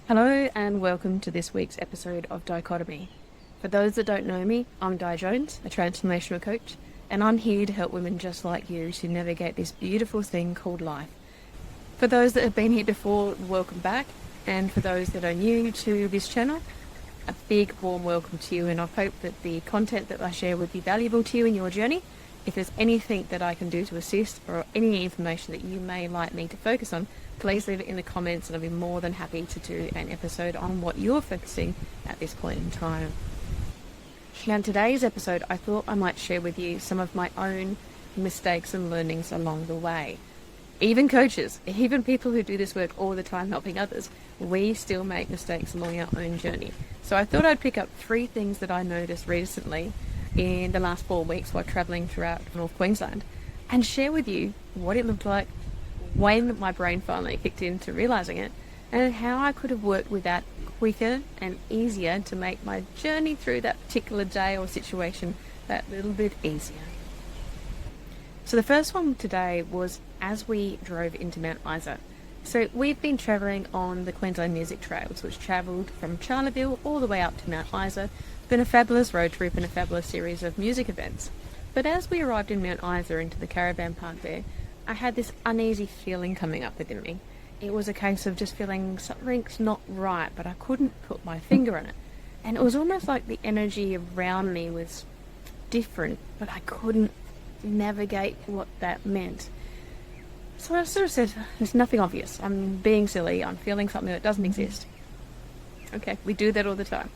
Hello and welcome to this week's episode of Dichotomy. For those that don't know me, I'm Di Jones, a transformational coach, and I'm here to help women just like you to navigate this beautiful thing called life. For those that have been here before, welcome back, and for those that are new to this channel, a big warm welcome to you, and I hope that the content that I share would be valuable to you in your journey. If there's anything that I can do to assist or any information that you may like me to focus on, please leave it in the comments and I'll be more than happy to do an episode on what you're focusing at this point in time. Now in today's episode, I thought I might share with you some of my own mistakes and learnings along the way. Even coaches, even people who do this work all the time helping others, we still make mistakes along our own journey. So I thought I'd pick up 3 things that I noticed recently in the last 4 weeks while travelling throughout North Queensland and share with you what it looked like when my brain finally kicked into realising it and how I could have worked with that quicker and easier to make my journey through that particular day or situation that little bit easier. So the first one today was as we drove into Mount Isa. So we've been travelling on the Queensland Music Trails, which travelled from Charleville all the way up to Mount Isa. It's been a fabulous road trip and a fabulous series of music events. But as we arrived in Mount Isa into the Caravan park there, I had this uneasy feeling coming up within me. It was a case of just feeling something's not right, but I couldn't put my finger on it. And it was almost like the energy around me was different, but I couldn't navigate what that meant. So I sort of said, there's nothing obvious. I'm being silly. I'm feeling something that doesn't exist. Okay, we do that all the time.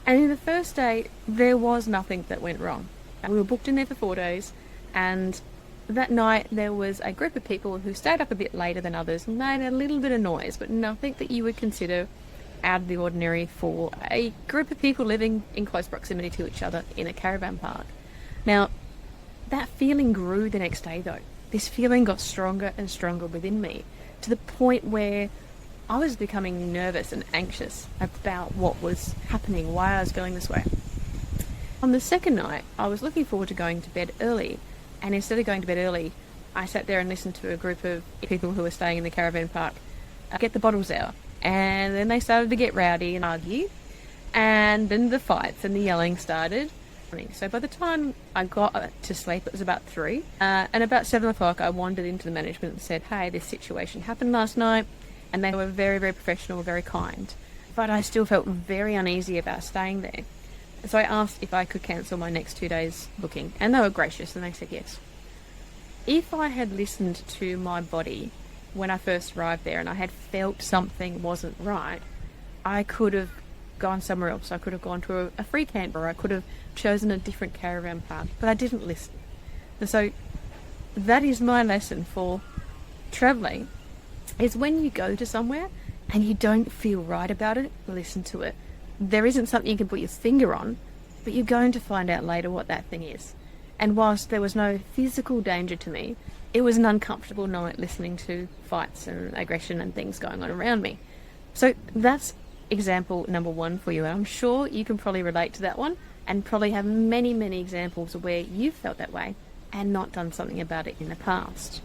And in the first day, there was nothing that went wrong. And we were booked in there for 4 days, and that night there was a group of people who stayed up a bit later than others and made a little bit of noise, but nothing that you would consider out of the ordinary for a group of people living in close proximity to each other in a caravan park. Now, that feeling grew the next day though. This feeling got stronger and stronger within me to the point where I was becoming nervous and anxious about what was happening, why I was feeling this way. On the second night, I was looking forward to going to bed early, and instead of going to bed early, I sat there and listened to a group of people who were staying in the caravan park get the bottles out, and then they started to get rowdy and argue, and then the fights and the yelling started. So by the time I got to sleep, it was about 3, and about 7 o'clock I wandered into the management and said, hey, this situation happened last night, and they were very, very professional, very kind, but I still felt very uneasy about staying there. So I asked if I could cancel my next 2 days booking, and they were gracious and they said yes. If I had listened to my body when I first arrived there and I had felt something wasn't right, I could have gone somewhere else. I could have gone to a free camper, I could have chosen a different caravan park, but I didn't listen. And so that is my lesson for travelling, is when you go to somewhere and you don't feel right about it, listen to it. There isn't something you can put your finger on, but you're going to find out later what that thing is. And whilst there was no physical danger to me, it was an uncomfortable night listening to fights and aggression and things going on around me. So that's example number 1 for you, and I'm sure you can probably relate to that one and probably have many, many examples of where you've felt that way and not done something about it in the past.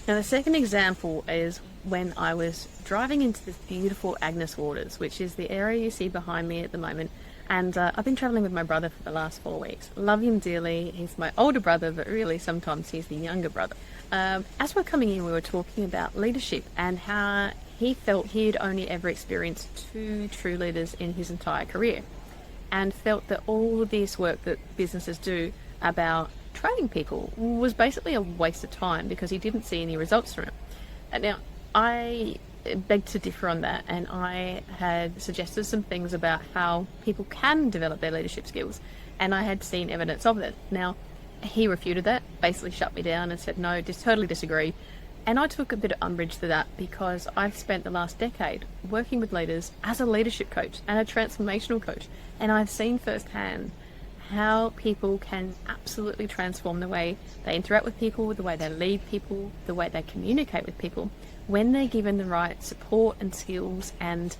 Now the second example is when I was driving into this beautiful Agnes Waters, which is the area you see behind me at the moment, and I've been travelling with my brother for the last 4 weeks. Love him dearly. He's my older brother, but really sometimes he's the younger brother. As we're coming in, we were talking about leadership and how he felt he'd only ever experienced 2 true leaders in his entire career, and felt that all of this work that businesses do about training people was basically a waste of time because he didn't see any results from it. And now, I beg to differ on that, and I had suggested some things about how people can develop their leadership skills, and I had seen evidence of it. Now, he refuted that, basically shut me down and said, no, just totally disagree. And I took a bit of umbrage to that because I've spent the last decade working with leaders as a leadership coach and a transformational coach, and I've seen firsthand how people can absolutely transform the way they interact with people, the way they lead people, the way they communicate with people, when they're given the right support and skills and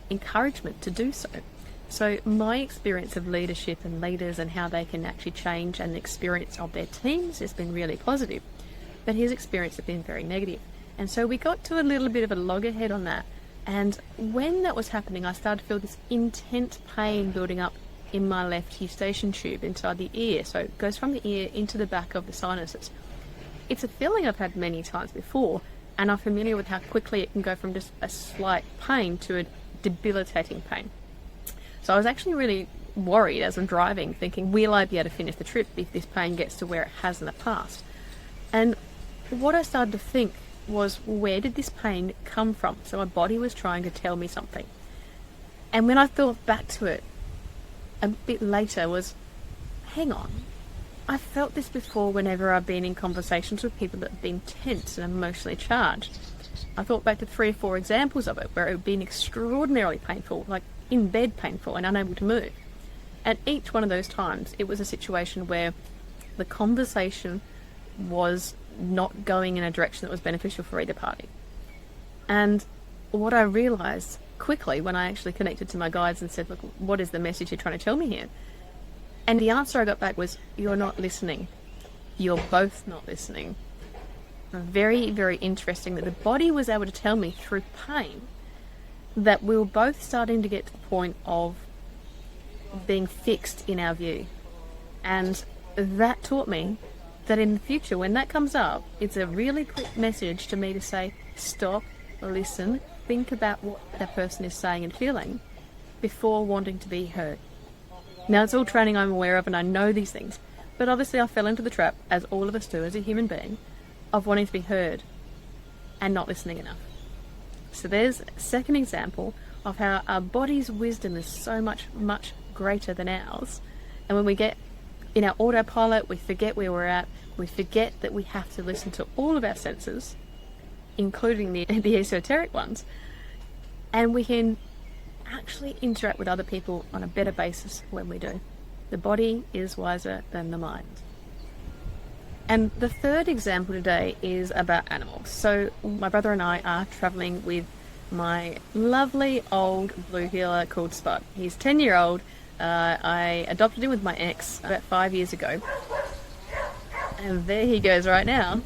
encouragement to do so. So my experience of leadership and leaders and how they can actually change, and the experience of their teams has been really positive, but his experience has been very negative. And so we got to a little bit of a loggerhead on that, And when that was happening, I started to feel this intense pain building up in my left Eustachian tube inside the ear. So it goes from the ear into the back of the sinuses. It's a feeling I've had many times before, and I'm familiar with how quickly it can go from just a slight pain to a debilitating pain. So I was actually really worried as I'm driving, thinking, will I be able to finish the trip if this pain gets to where it has in the past? And what I started to think was, where did this pain come from? So my body was trying to tell me something. And when I thought back to it a bit later was, hang on, I felt this before whenever I've been in conversations with people that have been tense and emotionally charged. I thought back to 3 or 4 examples of it where it had been extraordinarily painful, like in bed painful and unable to move. At each one of those times, it was a situation where the conversation was not going in a direction that was beneficial for either party. And what I realised quickly when I actually connected to my guides and said, look, what is the message you're trying to tell me here? And the answer I got back was, you're not listening. You're both not listening. Very, very interesting that the body was able to tell me through pain that we were both starting to get to the point of being fixed in our view. And that taught me that in the future, when that comes up, it's a really quick message to me to say, stop, listen, think about what that person is saying and feeling before wanting to be heard. Now, it's all training I'm aware of and I know these things, but obviously I fell into the trap, as all of us do as a human being, of wanting to be heard and not listening enough. So there's a second example of how our body's wisdom is so much, much greater than ours. And when we get in our autopilot, we forget where we're at, we forget that we have to listen to all of our senses, including the esoteric ones, and we can actually interact with other people on a better basis when we do. The body is wiser than the mind. And the third example today is about animals. So my brother and I are travelling with my lovely old blue heeler called Spud. He's 10-year-old. I adopted him with my ex about 5 years ago. And there he goes right now.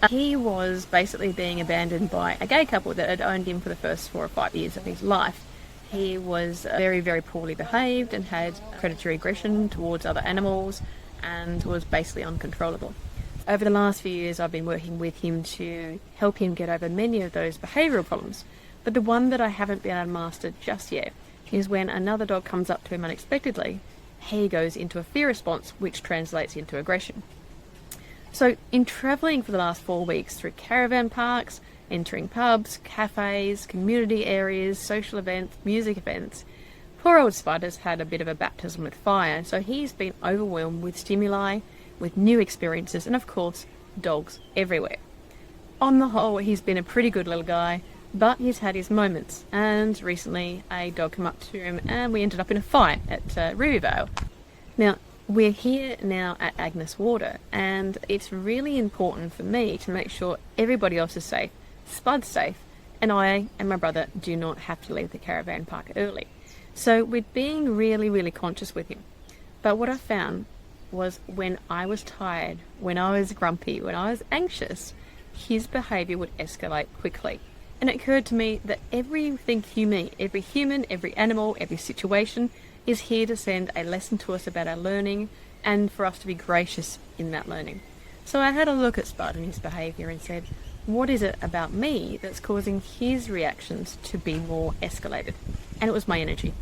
He was basically being abandoned by a gay couple that had owned him for the first 4 or 5 years of his life. He was very, very poorly behaved and had predatory aggression towards other animals and was basically uncontrollable. Over the last few years, I've been working with him to help him get over many of those behavioural problems. But the one that I haven't been able to master just yet is when another dog comes up to him unexpectedly, he goes into a fear response, which translates into aggression. So in travelling for the last 4 weeks through caravan parks, entering pubs, cafes, community areas, social events, music events, poor old Spud has had a bit of a baptism with fire, so he's been overwhelmed with stimuli, with new experiences, and of course, dogs everywhere. On the whole, he's been a pretty good little guy, but he's had his moments, and recently a dog came up to him and we ended up in a fight at Rivervale. Now, we're here now at Agnes Water, and it's really important for me to make sure everybody else is safe, Spud's safe, and I and my brother do not have to leave the caravan park early. So we're being really, really conscious with him. But what I found was when I was tired, when I was grumpy, when I was anxious, his behaviour would escalate quickly. And it occurred to me that everything human, every animal, every situation is here to send a lesson to us about our learning and for us to be gracious in that learning. So I had a look at Spud and his behaviour and said, what is it about me that's causing his reactions to be more escalated? And it was my energy.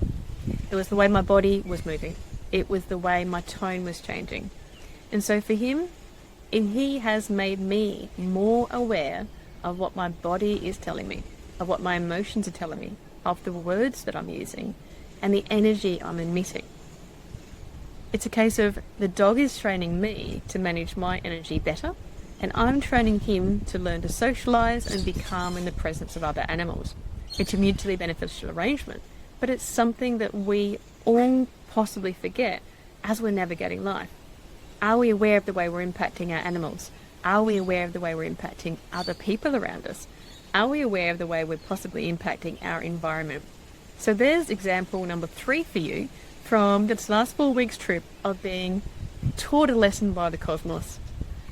It was the way my body was moving. It was the way my tone was changing. And so for him, he has made me more aware of what my body is telling me, of what my emotions are telling me, of the words that I'm using, and the energy I'm emitting. It's a case of the dog is training me to manage my energy better, and I'm training him to learn to socialise and be calm in the presence of other animals. It's a mutually beneficial arrangement, but it's something that we all possibly forget as we're navigating life. Are we aware of the way we're impacting our animals? Are we aware of the way we're impacting other people around us? Are we aware of the way we're possibly impacting our environment? So there's example number 3 for you from this last 4 weeks trip of being taught a lesson by the cosmos.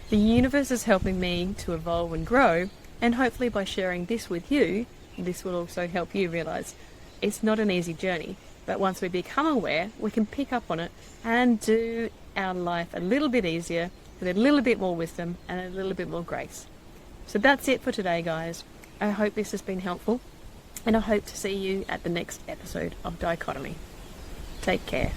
The universe is helping me to evolve and grow, and hopefully by sharing this with you, this will also help you realise it's not an easy journey, but once we become aware, we can pick up on it and do our life a little bit easier with a little bit more wisdom and a little bit more grace. So that's it for today, guys. I hope this has been helpful, and I hope to see you at the next episode of Dichotomy. Take care.